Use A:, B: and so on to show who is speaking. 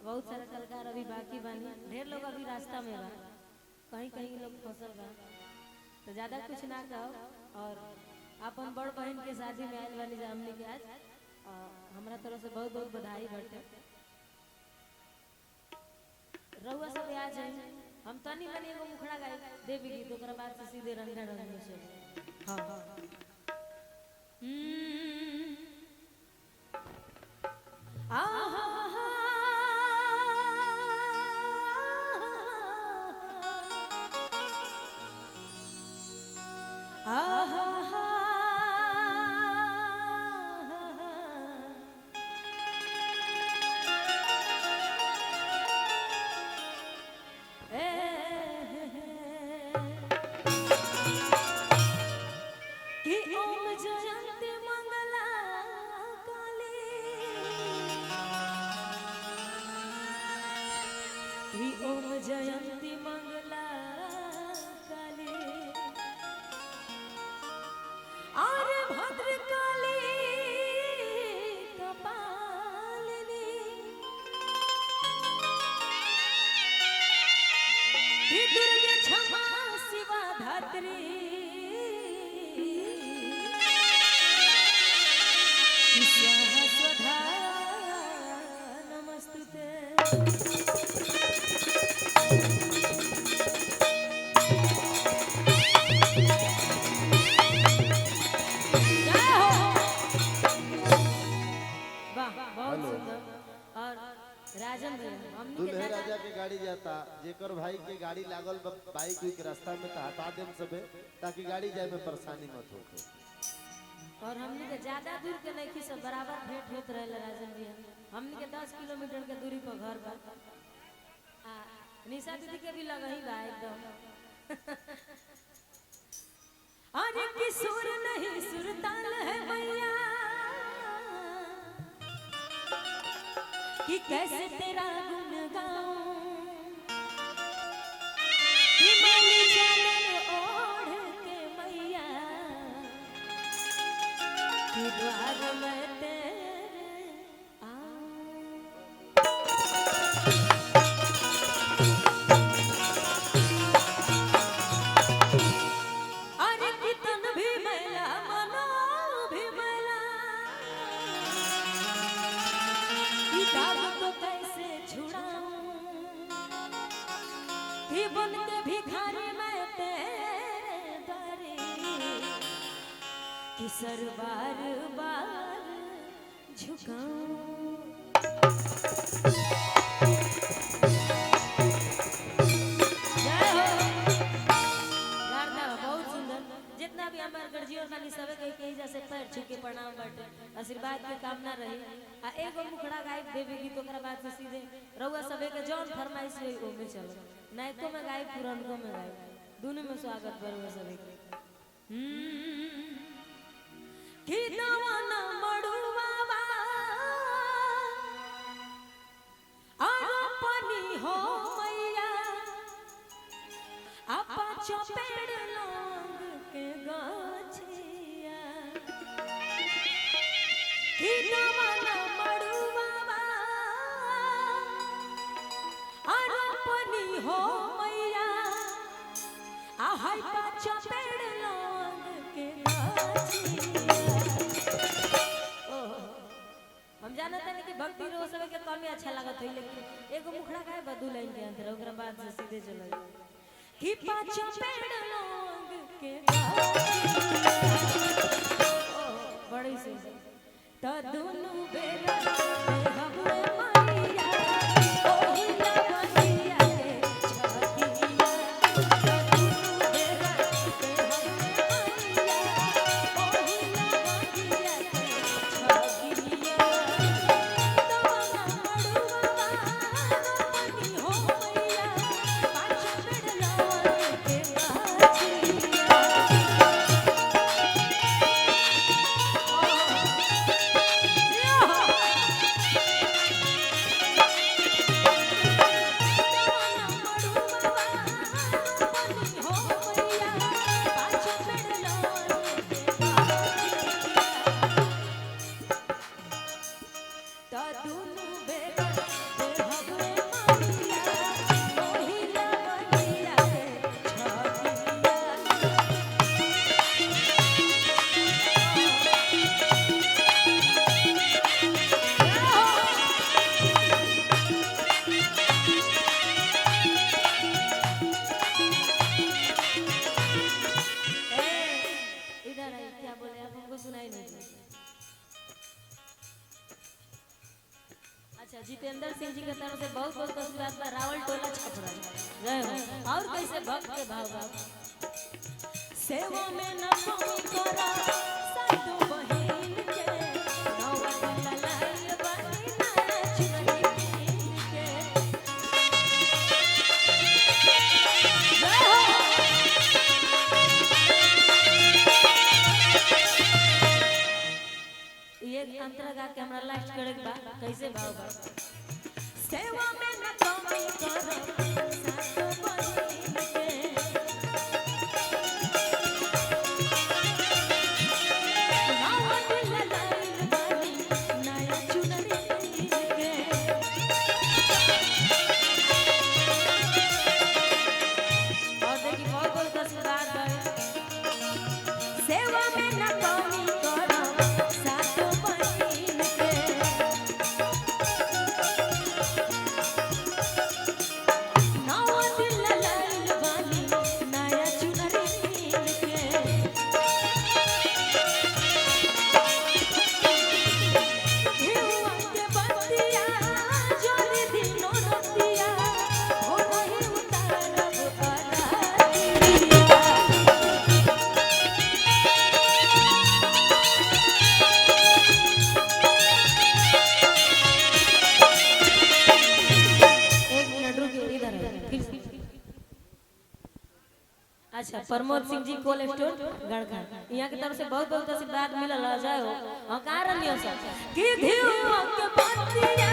A: बहुत सारा कलाकार अभी बाकी बानी, ढेर लोग अभी रास्ता में बा, कहीं कहीं लोग फसल बा, तो ज्यादा कुछ ना कहो। और अपन बड़ बहन के शादी में आयल वाली हमने के आज हमरा तरफ से बहुत बहुत बधाई बटे। रउआ सब आ जाए, हम तनी मनी एगो मुखड़ा गाय देवी गीत, ओकरा बाद से सीधे रंगा रंग में चले। हां जयंती मंगला काली आरे भद्र काली कपालिनी दुर्गे क्षमा शिवा धात्री स्वाहा स्वधा नमस्तुते। राजन
B: दूल्हे राजा के गाड़ी जाता, जेकर भाई के गाड़ी लागल बाइक के रास्ता में तो हटा देम सबे, ताकि गाड़ी जाए में परेशानी मत हो।
A: और हमने के ज्यादा दूर के नहीं की सब बराबर भेंट होत रहे राजन भैया। हमने के 10 किलोमीटर के दूरी पर घर बा, निशा दीदी के भी लगा ही बा एकदम। अरे किशोर नहीं सुरताल है मैया कि कैसे तेरा गुण गाऊं, कि मैंने चादर ओढ़ के मैया कि द्वार में तेरे आऊं। अरे कितन भी मैला मनो भी मैला कि दाग तो कैसे छुड़ाऊं, कि बन के भिखारी मैं तेरे द्वारे कि सर बार बार झुकाऊं। जय हो गार्दा, बहुत सुंदर। जितना भी हमारे गर्जियों वाली सब के जैसे पैर छू के प्रणाम बाटे, आशीर्वाद के कामना रही। आ एगो मुखड़ा गाय देवी गीत, ओकरा बाद से सीधे रउआ सबे के जौन फरमाइश होई ओ में चलो, नायको में गाय पुरानको में गाय, दोनों में स्वागत बरुआ सबे के। कि दवन मड़ुवा अपनी हो मैया आपा चपेड़ लोग के गछिया, कि दवन मड़ुवा अपनी हो मैया आहाई पा चपेड़ लोग के गछिया। हम जानते नहीं कि भक्ति रो सब के कम अच्छा लागत है, लेकिन एगो मुखड़ा गाय बदू लाइन के अंदर, ओकरा बाद से सीधे चलो कि पांच पेड़ लोग के बड़ी से तो दोनों बेरा हमरे मैया ओही लवनिया के छकिया, तो दोनों बेरा हमरे मैया ओही लवनिया के छकिया। दुनु बेटा अच्छा जितेंद्र सिंह जी के तरफ से बहुत बहुत आशीर्वाद बा रावल टोला छपरा जय हो। और कैसे भक्त के भाव बा सेवा में न कमी करा साधु बहिन के नवा ललाई बानी नाच रही के जय हो। ये अंतरा गा के हमरा लास्ट करे के बा कैसे भाव बा सेवा में न कमी करो साधु बहिन के अच्छा प्रमोद सिंह जी कोल स्टोर गड़खा यहाँ की तरफ से बहुत बहुत आशीर्वाद मिलल जाए हो। हाँ कहाँ रहियो सब कि धीउ के बतिया